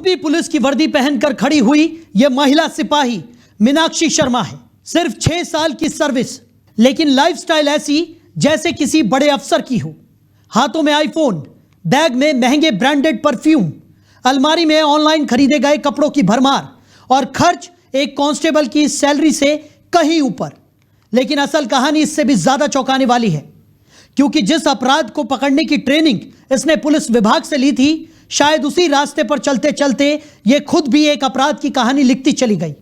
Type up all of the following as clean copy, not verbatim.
UP police की वर्दी पहनकर खड़ी हुई यह महिला सिपाही मीनाक्षी शर्मा है। सिर्फ 6 साल की सर्विस, लेकिन लाइफस्टाइल ऐसी जैसे किसी बड़े अफसर की हो। हाथों में आईफोन, बैग में महंगे ब्रांडेड परफ्यूम, अलमारी में ऑनलाइन खरीदे गए कपड़ों की भरमार और खर्च एक कांस्टेबल की सैलरी से कहीं ऊपर। लेकिन असल कहानी इससे भी ज्यादा चौंकाने वाली है, क्योंकि जिस अपराध को पकड़ने की ट्रेनिंग इसने पुलिस विभाग से ली थी, शायद उसी रास्ते पर चलते चलते यह खुद भी एक अपराध की कहानी लिखती चली गई।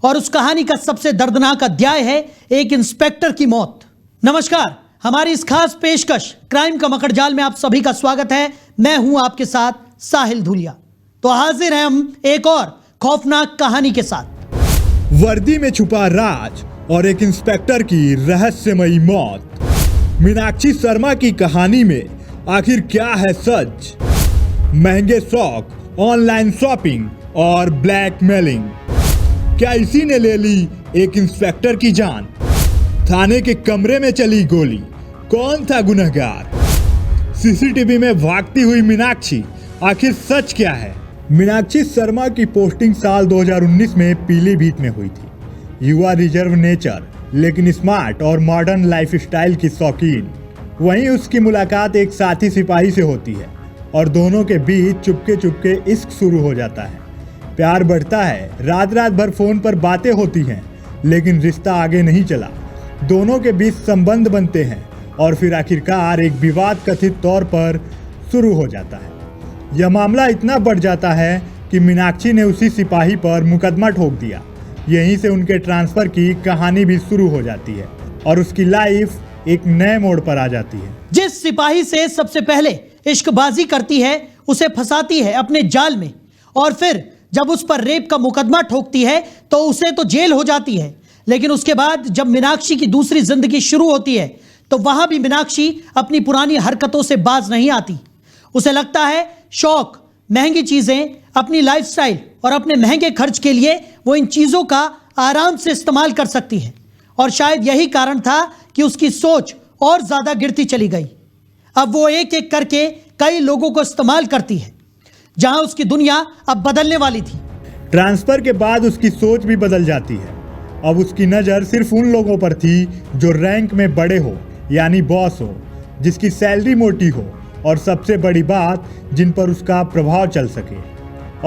और उस कहानी का सबसे दर्दनाक अध्याय है एक इंस्पेक्टर की मौत। नमस्कार, हमारी इस खास पेशकश क्राइम का मकड़जाल में आप सभी का स्वागत है। मैं हूं आपके साथ साहिल धुलिया। तो हाजिर हैं हम एक और खौफनाक कहानी के साथ। वर्दी में छुपा राज और एक इंस्पेक्टर की रहस्यमयी मौत। मीनाक्षी शर्मा की कहानी में आखिर क्या है सच? महंगे शौक, ऑनलाइन शॉपिंग और ब्लैकमेलिंग, क्या इसी ने ले ली एक इंस्पेक्टर की जान? थाने के कमरे में चली गोली, कौन था गुनहगार? सीसीटीवी में भागती हुई मीनाक्षी, आखिर सच क्या है? मीनाक्षी शर्मा की पोस्टिंग साल 2019 में पीलीभीत में हुई थी। युवा, रिजर्व नेचर, लेकिन स्मार्ट और मॉडर्न लाइफस्टाइल की शौकीन। वहीं उसकी मुलाकात एक साथी सिपाही से होती है और दोनों के बीच चुपके चुपके इश्क शुरू हो जाता है। प्यार बढ़ता है, रात रात भर फोन पर बातें होती हैं, लेकिन रिश्ता आगे नहीं चला। दोनों के बीच संबंध बनते हैं और फिर आखिरकार एक विवाद कथित तौर पर शुरू हो जाता है। यह मामला इतना बढ़ जाता है कि मीनाक्षी ने उसी सिपाही पर मुकदमा ठोक दिया। यहीं से उनके ट्रांसफर की कहानी भी शुरू हो जाती है और उसकी लाइफ एक नए मोड़ पर आ जाती है। जिस सिपाही से सबसे पहले इश्कबाजी करती है, उसे फंसाती है अपने जाल में, और फिर जब उस पर रेप का मुकदमा ठोकती है तो उसे तो जेल हो जाती है। लेकिन उसके बाद जब मीनाक्षी की दूसरी जिंदगी शुरू होती है तो वहां भी मीनाक्षी अपनी पुरानी हरकतों से बाज नहीं आती। उसे लगता है शौक, महंगी चीजें, अपनी लाइफस्टाइल और अपने महंगे खर्च के लिए वो इन चीजों का आराम से इस्तेमाल कर सकती है। और शायद यही कारण था कि उसकी सोच और ज्यादा गिरती चली गई। अब वो एक एक करके कई लोगों को इस्तेमाल करती है, जहां उसकी दुनिया अब बदलने वाली थी। ट्रांसफर के बाद उसकी सोच भी बदल जाती है। अब उसकी नज़र सिर्फ उन लोगों पर थी जो रैंक में बड़े हो, यानी बॉस हो, जिसकी सैलरी मोटी हो और सबसे बड़ी बात, जिन पर उसका प्रभाव चल सके।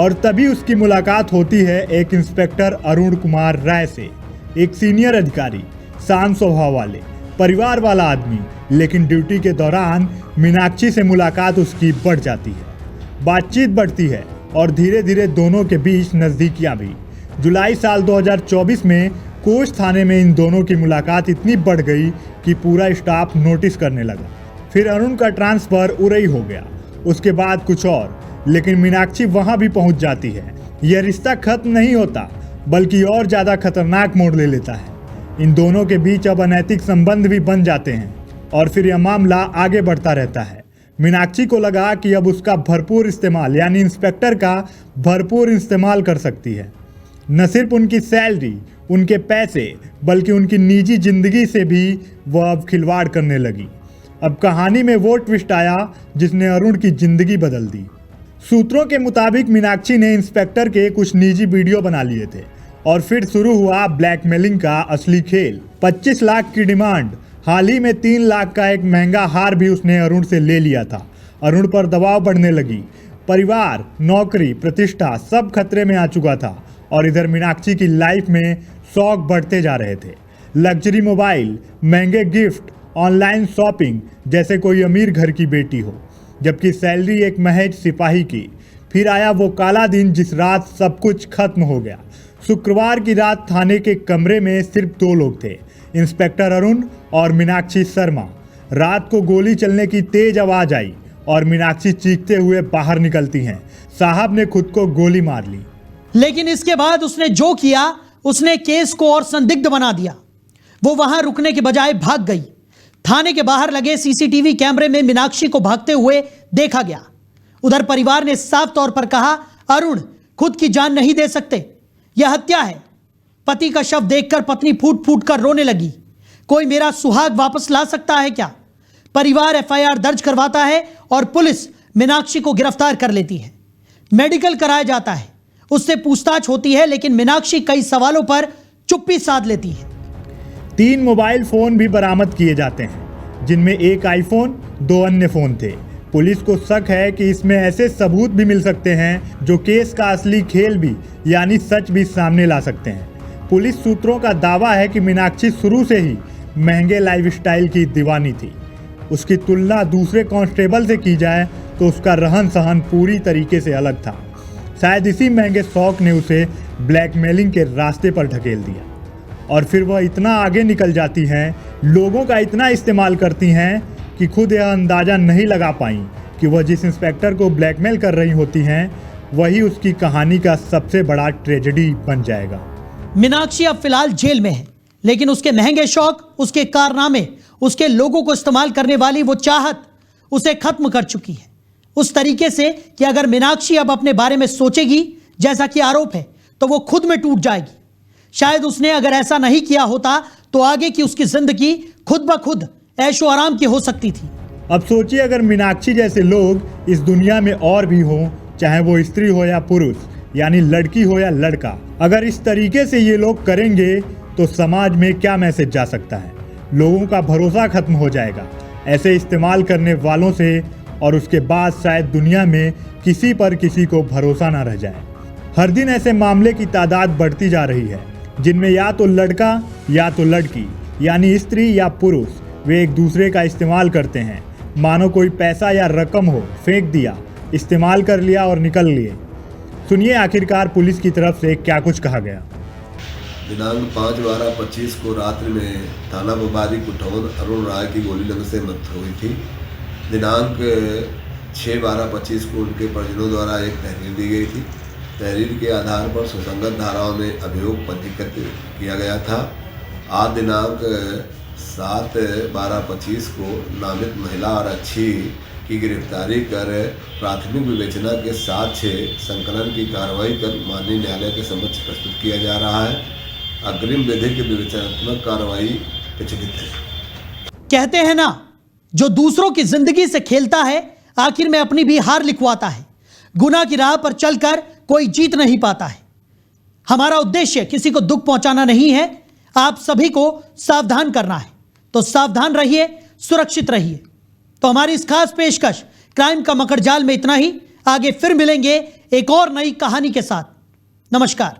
और तभी उसकी मुलाकात होती है एक इंस्पेक्टर अरुण कुमार राय से। एक सीनियर अधिकारी, शांत स्वभाव वाले, परिवार वाला आदमी। लेकिन ड्यूटी के दौरान मीनाक्षी से मुलाकात उसकी बढ़ जाती है। बातचीत बढ़ती है और धीरे धीरे दोनों के बीच नज़दीकियाँ भी। जुलाई साल 2024 में कोच थाने में इन दोनों की मुलाकात इतनी बढ़ गई कि पूरा स्टाफ नोटिस करने लगा। फिर अरुण का ट्रांसफ़र उरई हो गया, उसके बाद कुछ और, लेकिन मीनाक्षी वहाँ भी पहुँच जाती है। यह रिश्ता खत्म नहीं होता, बल्कि और ज़्यादा खतरनाक मोड़ ले लेता है। इन दोनों के बीच अब अनैतिक संबंध भी बन जाते हैं और फिर यह मामला आगे बढ़ता रहता है। मीनाक्षी को लगा कि अब उसका भरपूर इस्तेमाल, यानी इंस्पेक्टर का भरपूर इस्तेमाल कर सकती है। न सिर्फ उनकी सैलरी, उनके पैसे, बल्कि उनकी निजी जिंदगी से भी वह अब खिलवाड़ करने लगी। अब कहानी में वो ट्विस्ट आया जिसने अरुण की जिंदगी बदल दी। सूत्रों के मुताबिक मीनाक्षी ने इंस्पेक्टर के कुछ निजी वीडियो बना लिए थे और फिर शुरू हुआ ब्लैकमेलिंग का असली खेल। 25 लाख की डिमांड। हाल ही में 3 लाख का एक महंगा हार भी उसने अरुण से ले लिया था। अरुण पर दबाव बढ़ने लगी। परिवार, नौकरी, प्रतिष्ठा सब खतरे में आ चुका था और इधर मीनाक्षी की लाइफ में शौक बढ़ते जा रहे थे। लग्जरी मोबाइल, महंगे गिफ्ट, ऑनलाइन शॉपिंग, जैसे कोई अमीर घर की बेटी हो, जबकि सैलरी एक महज सिपाही की। फिर आया वो काला दिन जिस रात सब कुछ खत्म हो गया। शुक्रवार की रात थाने के कमरे में सिर्फ 2 लोग थे, इंस्पेक्टर अरुण और मीनाक्षी शर्मा। रात को गोली चलने की तेज आवाज आई और मीनाक्षी चीखते हुए बाहर निकलती हैं। साहब ने खुद को गोली मार ली। लेकिन इसके बाद उसने जो किया, उसने केस को और संदिग्ध बना दिया। वो वहां रुकने के बजाय भाग गई। थाने के बाहर लगे सीसीटीवी कैमरे में मीनाक्षी को भागते हुए देखा गया। उधर परिवार ने साफ तौर पर कहा, अरुण खुद की जान नहीं दे सकते, यह हत्या है। पति का शव देखकर पत्नी फूट फूट कर रोने लगी। कोई मेरा सुहाग वापस ला सकता है क्या? परिवार एफआईआर दर्ज करवाता है और पुलिस मीनाक्षी को गिरफ्तार कर लेती है। मेडिकल कराया जाता है, उससे पूछताछ होती है, लेकिन मीनाक्षी कई सवालों पर चुप्पी साध लेती है। 3 मोबाइल फोन भी बरामद किए जाते हैं, जिनमें एक आईफोन, 2 अन्य फोन थे। पुलिस को शक है कि इसमें ऐसे सबूत भी मिल सकते हैं जो केस का असली खेल भी यानी सच भी सामने ला सकते हैं। पुलिस सूत्रों का दावा है कि मीनाक्षी शुरू से ही महंगे लाइफस्टाइल की दीवानी थी। उसकी तुलना दूसरे कांस्टेबल से की जाए तो उसका रहन सहन पूरी तरीके से अलग था। शायद इसी महंगे शौक ने उसे ब्लैकमेलिंग के रास्ते पर ढकेल दिया और फिर वह इतना आगे निकल जाती हैं, लोगों का इतना इस्तेमाल करती हैं कि खुद यह अंदाज़ा नहीं लगा पाई कि वह जिस इंस्पेक्टर को ब्लैकमेल कर रही होती हैं वही उसकी कहानी का सबसे बड़ा ट्रेजेडी बन जाएगा। मीनाक्षी अब फिलहाल जेल में है, लेकिन उसके महंगे शौक, उसके कारनामे, उसके लोगों को इस्तेमाल करने वाली वो चाहत उसे खत्म कर चुकी है, उस तरीके से कि अगर मीनाक्षी अब अपने बारे में सोचेगी जैसा कि आरोप है तो वो खुद में टूट जाएगी। शायद उसने अगर ऐसा नहीं किया होता तो आगे की उसकी जिंदगी खुद ब खुद ऐशो आराम की हो सकती थी। अब सोचिए अगर मीनाक्षी जैसे लोग इस दुनिया में और भी हों, चाहे वो स्त्री हो या पुरुष, यानी लड़की हो या लड़का, अगर इस तरीके से ये लोग करेंगे तो समाज में क्या मैसेज जा सकता है? लोगों का भरोसा खत्म हो जाएगा ऐसे इस्तेमाल करने वालों से, और उसके बाद शायद दुनिया में किसी पर किसी को भरोसा ना रह जाए। हर दिन ऐसे मामले की तादाद बढ़ती जा रही है जिनमें या तो लड़का या तो लड़की यानी स्त्री या पुरुष वे एक दूसरे का इस्तेमाल करते हैं। मानो कोई पैसा या रकम हो, फेंक दिया, इस्तेमाल कर लिया और निकल लिए। सुनिए आखिरकार पुलिस की तरफ से क्या कुछ कहा गया। दिनांक 5/12/25 को रात्रि में थाना प्रभारी कुठौन अरुण राय की गोली लगने से मृत्यु हुई थी। दिनांक 6/12/25 को उनके परिजनों द्वारा एक तहरीर दी गई थी। तहरीर के आधार पर सुसंगत धाराओं में अभियोग पंजीकृत किया गया था। आज दिनांक 7/12/25 को नामित महिला और अच्छी की गिरफ्तारी कर प्राथमिक विवेचना के साक्ष्य संकलन की कार्रवाई कर माननीय न्यायालय के समक्ष प्रस्तुत किया जा रहा है। अग्रिम विधिक विवेचनात्मक कार्रवाई प्रचलित है। कहते हैं ना, जो दूसरों की जिंदगी से खेलता है आखिर में अपनी भी हार लिखवाता है। गुनाह की राह पर चलकर कोई जीत नहीं पाता है। हमारा उद्देश्य किसी को दुख पहुंचाना नहीं है, आप सभी को सावधान करना है। तो सावधान रहिए, सुरक्षित रहिए। तो हमारी इस खास पेशकश क्राइम का मकड़जाल में इतना ही। आगे फिर मिलेंगे एक और नई कहानी के साथ। नमस्कार।